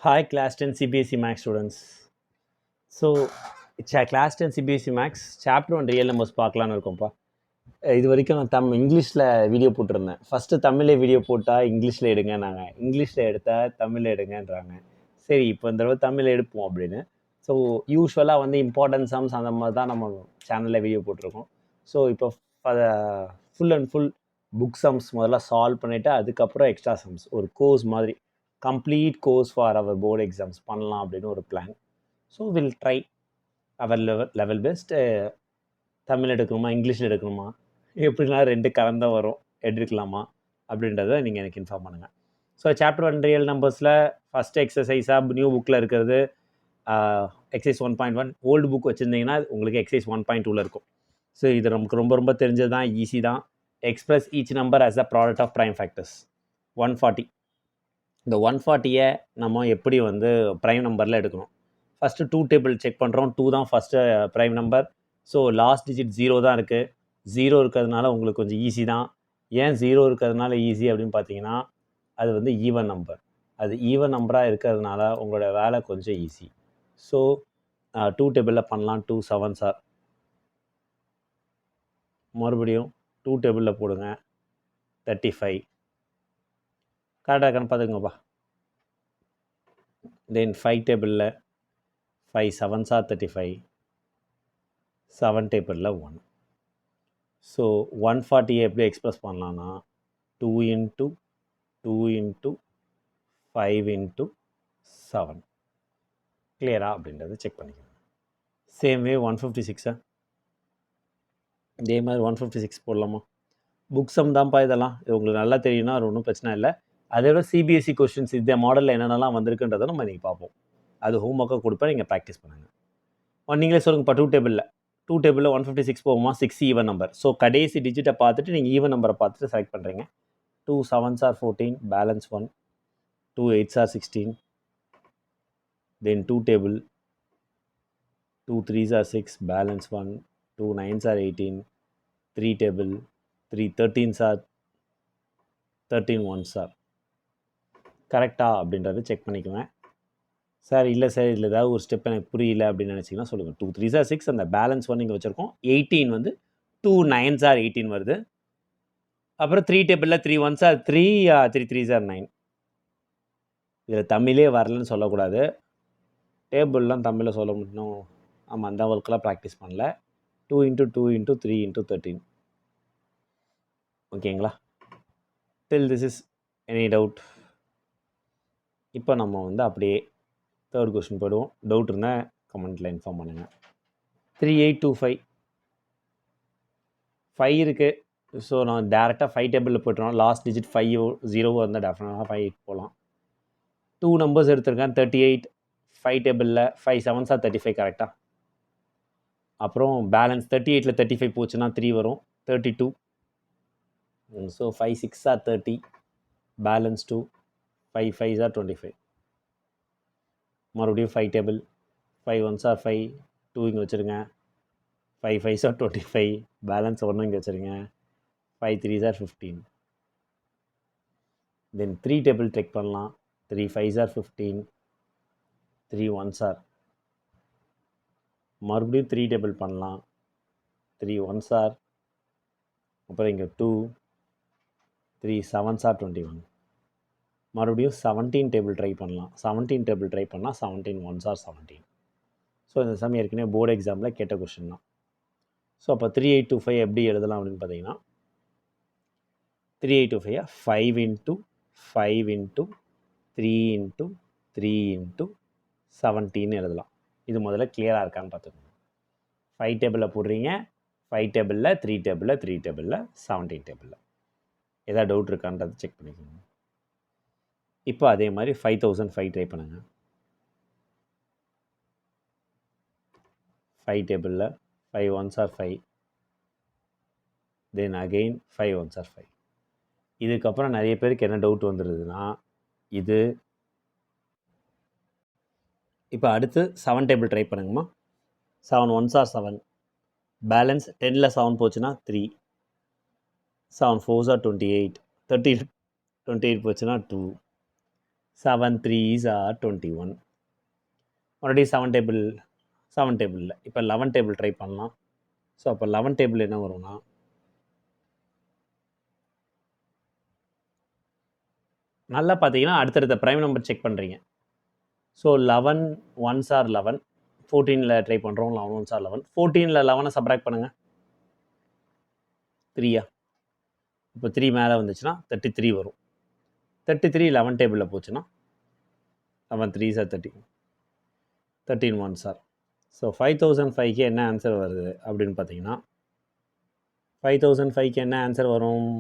Hi, Class 10 CBSE Max students. So, it's a Class 10 CBSE Max Chapter 1 real numbers பார்க்கலான்னு இருக்கோம்ப்பா. இது வரைக்கும் நான் இங்கிலீஷில் வீடியோ போட்டிருந்தேன். ஃபஸ்ட்டு தமிழில் வீடியோ போட்டால் இங்கிலீஷில் எடுங்க நாங்கள் இங்கிலீஷில் எடுத்தால் தமிழில் எடுங்கன்றாங்க. சரி, இப்போ இந்த தடவை தமிழ் எடுப்போம் அப்படின்னு. ஸோ யூஸ்வலாக வந்து இம்பார்ட்டன்ட் சம்ஸ் அந்த மாதிரி தான் நம்ம சேனலில் வீடியோ போட்டிருக்கோம். ஸோ இப்போ full and full book sums முதல்ல சால்வ் பண்ணிவிட்டு அதுக்கப்புறம் எக்ஸ்ட்ரா சம்ஸ் ஒரு கோர்ஸ் மாதிரி complete course for our board exams பண்ணலாம் அப்படின்னு ஒரு plan. So will try our level best. Tamil எடுக்கணுமா இங்கிலீஷில் எடுக்கணுமா எப்படின்னா ரெண்டு கலந்தான் வரும் எடுக்கலாமா அப்படின்றத நீங்கள் எனக்கு இன்ஃபார்ம் பண்ணுங்கள். ஸோ சாப்டர் 1 ரியல் நம்பர்ஸில் ஃபஸ்ட்டு எக்ஸசைஸாக நியூ புக்கில் இருக்கிறது எக்ஸசைஸ் 1.1. ஓல்டு புக் வச்சுருந்தீங்கன்னா உங்களுக்கு எக்ஸசைஸ் 1.2 இருக்கும். ஸோ இது நமக்கு ரொம்ப ரொம்ப தெரிஞ்சது தான், ஈஸி தான். Express each number as a product of prime factors 140. இந்த 140-ஐ நம்ம எப்படி வந்து ப்ரைம் நம்பரில் எடுக்கணும். ஃபஸ்ட்டு 2 டேபிள் செக் பண்ணுறோம். 2 தான் first prime number. So last digit 0 தான் இருக்குது. 0 இருக்கிறதுனால உங்களுக்கு கொஞ்சம் ஈஸி தான். ஏன் 0 இருக்கிறதுனால ஈஸி அப்படின்னு பார்த்தீங்கன்னா அது வந்து ஈவன் நம்பர். அது ஈவன் நம்பராக இருக்கிறதுனால உங்களோட வேலை கொஞ்சம் ஈஸி. ஸோ 2 டேபிளில் பண்ணலாம். 2 7s ஆர். மறுபடியும் 2 டேபிளில் போடுங்க. 35 கரெக்டாக இருக்கான்னு பார்த்துக்கோங்கப்பா. தென் 5 டேபிளில் 5 7s ஆர் 35. 7 டேபிளில் 1. ஸோ 140 எப்படி எக்ஸ்பிரஸ் பண்ணலான்னா 2 into 2 into 5 into 7 கிளியரா அப்படின்றத செக் பண்ணிக்கணும். சேம் வே 156 இதே மாதிரி 156 போடலாமா? புக் சம் தான்ப்பா இதெல்லாம். இது உங்களுக்கு நல்லா தெரியும்னா அது ஒன்றும் பிரச்சனை இல்லை. அதை விட சிபிஎஸ்சி கொஸ்டின்ஸ் இந்த மாடலில் என்னென்னலாம் வந்திருக்குன்றதை நம்ம இன்றைக்கி பார்ப்போம். அது ஹோம் ஒர்க்காக கொடுப்பேன், நீங்கள் ப்ராக்டிஸ் பண்ணுங்கள். நீங்களே சொல்லுங்கப்பா. 2 டேபிளில் 156 போகுமா? 6 ஈவன் நம்பர். ஸோ கடைசி டிஜிட்டை பார்த்துட்டு நீங்கள் ஈவன் நம்பரை பார்த்துட்டு செலக்ட் பண்ணுறீங்க. 2 7s are 14, balance 1. 2 8s are 16. Then 2 table 2 3s are 6, balance 1. 2 9s are 18. 3 table 3 13s are 13 1s are. கரெக்டா அப்படின்றத செக் பண்ணிக்குவேன். சார் இல்லை சார் இதில் ஏதாவது ஒரு ஸ்டெப் எனக்கு புரியல அப்படின்னு நினச்சிங்கன்னா சொல்லுங்கள். 2 3s ஆர் 6, அந்த பேலன்ஸ் 1 இங்கே வச்சுருக்கோம். 18 வந்து 2 9s ஆர் 18 வருது. அப்புறம் 3 டேபிளில் 3 1s ஆர் 3, 3 3s ஆர் 9. இதில் தமிழே வரலன்னு சொல்லக்கூடாது. டேபிள்லாம் தமிழில் சொல்ல முடியும். ஆமாம், அந்த ஒர்க்கெலாம் ப்ராக்டிஸ் பண்ணல. 2 into 2 into 3 into 13. ஓகேங்களா? Till this is any doubt? இப்போ நம்ம வந்து அப்படியே தேர்ட் கொஸ்டின் போயிடுவோம். டவுட் இருந்தால் கமெண்ட்டில் இன்ஃபார்ம் பண்ணுங்கள். 3825 5 இருக்குது. ஸோ நான் டேரெக்டாக 5 டேபிளில் போய்ட்டுறோம். லாஸ்ட் டிஜிட் 5 0 இருந்தால் டெஃபினட்டாக 5 போகலாம். 2 நம்பர்ஸ் எடுத்திருக்கேன். 38 5 டேபிளில் 5 7s ஆர் 35 கரெக்டாக. அப்புறம் பேலன்ஸ் 38ல் 35 போச்சுன்னா 3 வரும். 32. So 5 6s are 30, balance 2. 5 5s are 25. மறுபடியும் 5 டேபிள் 5 1s ஆர் 5, 2 இங்கே வச்சுருங்க. 5 5s ஆர் 25, பேலன்ஸ் 1 இங்கே வச்சுருங்க. 5 3s ஆர் 15. தென் 3 டேபிள் செக் பண்ணலாம். 3 5s ஆர் 15, 3 1s ஆர். மறுபடியும் 3 டேபிள் பண்ணலாம். 3 1s ஆர். அப்புறம் இங்கே 2 3 7s ஆர் 21. மறுபடியும் 17 டேபிள் ட்ரை பண்ணலாம். 17 டேபிள் ட்ரை பண்ணால் 17 1s ஆர் 17. ஸோ இந்த சமயம் ஏற்கனவே போர்டு எக்ஸாமில் கேட்ட கொஸ்டின் தான். ஸோ அப்போ 3825 எப்படி எழுதலாம் அப்படின்னு பார்த்தீங்கன்னா 3825 5 into 5 into 3 into 3 into 17 எழுதலாம். இது முதல்ல கிளியராக இருக்கான்னு பார்த்துக்கோங்க. 5 டேபிளில் போடுறீங்க. 5 டேபிளில் 3 டேபிளில் 3 டேபிளில் 17 டேபிளில் ஏதாவது டவுட் இருக்கான்றதை செக் பண்ணிக்கோங்க. இப்போ அதே மாதிரி 5005 ட்ரை பண்ணுங்க. 5 டேபிளில் 5 1s R 5, then again 5 1s R 5. இதுக்கப்புறம் நிறைய பேருக்கு என்ன டவுட் வந்துடுதுன்னா இது இப்போ அடுத்து 7 டேபிள் ட்ரை பண்ணுங்கம்மா. 7 1s ஆர் 7, பேலன்ஸ் 10ல் 7 போச்சுன்னா 3. 7 4s ஆர் 28, 30 28 போச்சுன்னா 2. 7 3s are 21. மறுபடியும் 7 டேபிளில் இப்போ 11 டேபிள் ட்ரை பண்ணலாம். ஸோ அப்போ 11 டேபிள் என்ன வரும்னா நல்லா பார்த்தீங்கன்னா அடுத்தடுத்த ப்ரைம் நம்பர் செக் பண்ணுறீங்க. ஸோ 11 1s are 11, 14ல் ட்ரை பண்ணுறோம். 11 1s are 11, 14ல் 11 சப்ராக்ட் பண்ணுங்கள். 3யா? இப்போ 3 மேலே வந்துச்சுன்னா 33 வரும். 33 11 டேபிளில் போச்சுன்னா 11 3s are 30, 13 1s are. So 5005க்கு என்ன ஆன்சர் வருது அப்படின்னு பார்த்தீங்கன்னா 5005க்கு என்ன ஆன்சர் வரும்?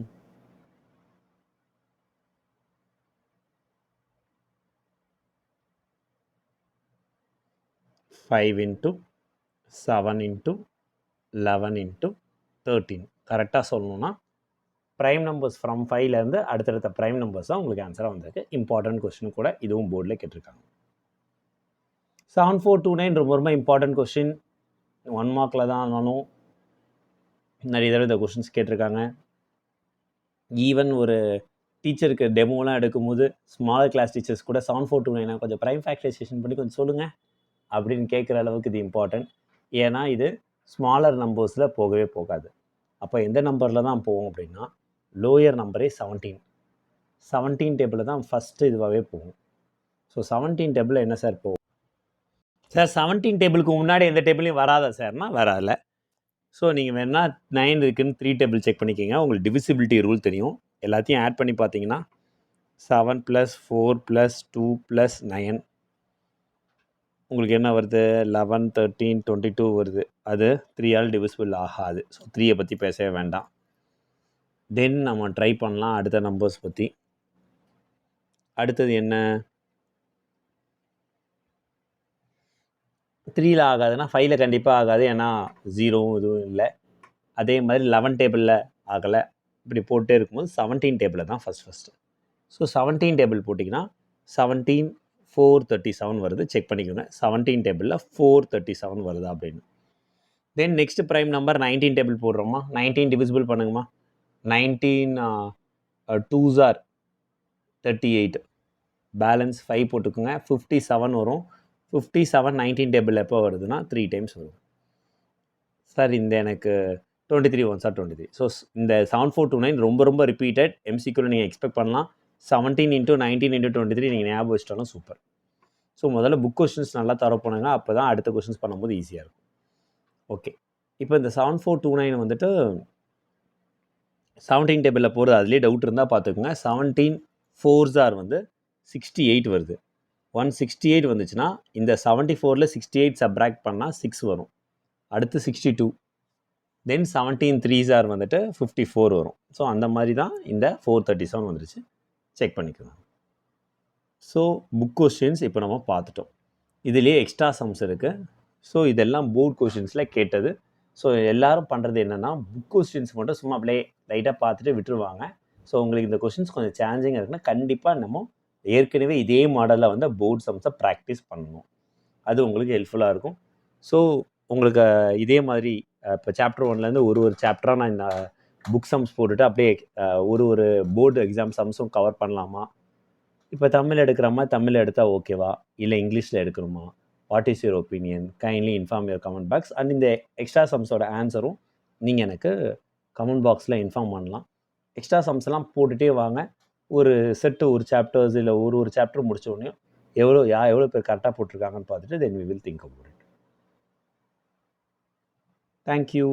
Five into 7 into 11 into 13. கரெக்டாக சொல்லணும்னா ப்ரைம் நம்பர்ஸ் ஃப்ரம் 5லேருந்து அடுத்தடுத்த ப்ரைம் நம்பர்ஸ் தான் உங்களுக்கு ஆன்சராக வந்திருக்கு. இம்பார்ட்டன்ட் கொஸ்டின் கூட இதுவும் போர்டில் கேட்டிருக்காங்க. 7429 ரொம்ப ரொம்ப இம்பார்ட்டன்ட் கொஸ்டின். 1 மார்க்கில் தான் ஆனாலும் நிறைய தடவை இந்த கொஸ்டின்ஸ் கேட்டிருக்காங்க. ஈவன் ஒரு டீச்சருக்கு டெமோலாம் எடுக்கும்போது ஸ்மால் கிளாஸ் டீச்சர்ஸ் கூட 7429 கொஞ்சம் ப்ரைம் ஃபேக்டரைசேஷன் பண்ணி கொஞ்சம் சொல்லுங்கள் அப்படின்னு கேட்குற அளவுக்கு இது இம்பார்ட்டன்ட். ஏன்னா இது ஸ்மாலர் நம்பர்ஸில் போகவே போகாது. அப்போ எந்த நம்பரில் தான் போகும் அப்படின்னா லோயர் நம்பரே 17 டேபிளில் தான் ஃபஸ்ட்டு இதுவாகவே போகும். ஸோ 17 டேபிளில் என்ன சார் போகும்? சார் 17 டேபிளுக்கு முன்னாடி எந்த டேபிளையும் வராதா சார்னா வராதில்ல. ஸோ நீங்கள் வேணால் 9 இருக்குன்னு 3 டேபிள் செக் பண்ணிக்கோங்க. உங்களுக்கு டிவிசிபிலிட்டி ரூல் தெரியும். எல்லாத்தையும் ஆட் பண்ணி பார்த்தீங்கன்னா 7 + 4 + 2 + 9 உங்களுக்கு என்ன வருது? 11 13 22 வருது. அது 3ஆல் டிவிசிபிள் ஆகாது. ஸோ 3ஐ பற்றி பேசவே வேண்டாம். தென் நம்ம ட்ரை பண்ணலாம் அடுத்த நம்பர்ஸ் பற்றி. அடுத்தது என்ன? 3ல் ஆகாதுன்னா 5ல் கண்டிப்பாக ஆகாது. ஏன்னா 0வும் இதுவும் இல்லை. அதே மாதிரி 11 டேபிளில் ஆகலை. இப்படி போட்டே இருக்கும்போது 17 டேபிளில் தான் ஃபஸ்ட்டு. ஸோ 17 டேபிள் போட்டிங்கன்னா 17 437 வருது. செக் பண்ணிக்கோங்க 17 டேபிளில் 437 வருதா அப்படின்னு. Then next prime number 19 table போடுறோமா. 19 டிவிசிபிள் பண்ணுங்கம்மா. 19 2s are 38, பேலன்ஸ் 5 போட்டுக்கோங்க. 57 வரும். 57 19 டேபிள் எப்போ வருதுன்னா 3 டைம்ஸ் வரும். சார் இந்த எனக்கு 23 1s are 23. ஸோ இந்த 7429 ரொம்ப ரொம்ப ரிப்பீட்டட். எம்சிக்யூவில் நீங்கள் எக்ஸ்பெக்ட் பண்ணலாம். 17 × 19 × 23 நீங்கள் ஞாபகம் வச்சிட்டாலும் சூப்பர். ஸோ முதல்ல புக் கொஸ்டின்ஸ் நல்லா தர போனாங்க. அப்போ தான் அடுத்த கொஸ்டின்ஸ் பண்ணும்போது ஈஸியாக இருக்கும். ஓகே, இப்போ இந்த 7429 வந்துட்டு 17 டேபிளில் போகிறது அதுலேயே டவுட் இருந்தால் பார்த்துக்கோங்க. 17 4s are வந்து 68 வருது. 168 வந்துச்சுன்னா இந்த 74ல் 68 சப்ராக்ட் பண்ணால் 6 வரும். அடுத்து 62. தென் 17 3s are வந்துட்டு 54 வரும். ஸோ அந்த மாதிரி தான் இந்த 437 வந்துருச்சு. செக் பண்ணிக்கலாம். ஸோ புக் கொஸ்டின்ஸ் இப்போ நம்ம பார்த்துட்டோம். இதுலேயே எக்ஸ்ட்ரா சம்ஸ் இருக்குது. ஸோ இதெல்லாம் போர்ட் கொஸ்டின்ஸில் கேட்டது. ஸோ எல்லோரும் பண்ணுறது என்னென்னா புக் கொஸ்டின்ஸ் மட்டும் சும்மா அப்படியே லைட்டாக பார்த்துட்டு விட்டுருவாங்க. ஸோ உங்களுக்கு இந்த கொஸ்டின்ஸ் கொஞ்சம் சேலஞ்சிங்காக இருக்குன்னா கண்டிப்பாக நம்ம ஏற்கனவே இதே மாடலில் வந்து போர்ட் சம்ஸை ப்ராக்டிஸ் பண்ணணும். அது உங்களுக்கு ஹெல்ப்ஃபுல்லாக இருக்கும். ஸோ உங்களுக்கு இதே மாதிரி இப்போ சாப்டர் 1லேருந்து ஒரு சாப்டராக நான் இந்த புக் சம்ஸ் போட்டுட்டு அப்படியே ஒரு போர்டு எக்ஸாம் சம்ஸும் கவர் பண்ணலாமா, இப்போ தமிழ் எடுக்கிற மாதிரி தமிழ் எடுத்தால் ஓகேவா, இல்லை இங்கிலீஷில் எடுக்கணுமா, what is your opinion, kindly inform your comment box. And இந்த எக்ஸ்ட்ரா சம்ஸோட ஆன்சரும் நீங்கள் எனக்கு கமெண்ட் பாக்ஸில் இன்ஃபார்ம் பண்ணலாம். எக்ஸ்ட்ரா சம்ஸ்லாம் போட்டுகிட்டே வாங்க. ஒரு செட்டு ஒரு சாப்டர்ஸ் இல்லை ஒரு சாப்டர் முடிச்ச உடனே எவ்வளோ பேர் கரெக்டாக போட்டிருக்காங்கன்னு பார்த்துட்டு then we will think about it. Thank you.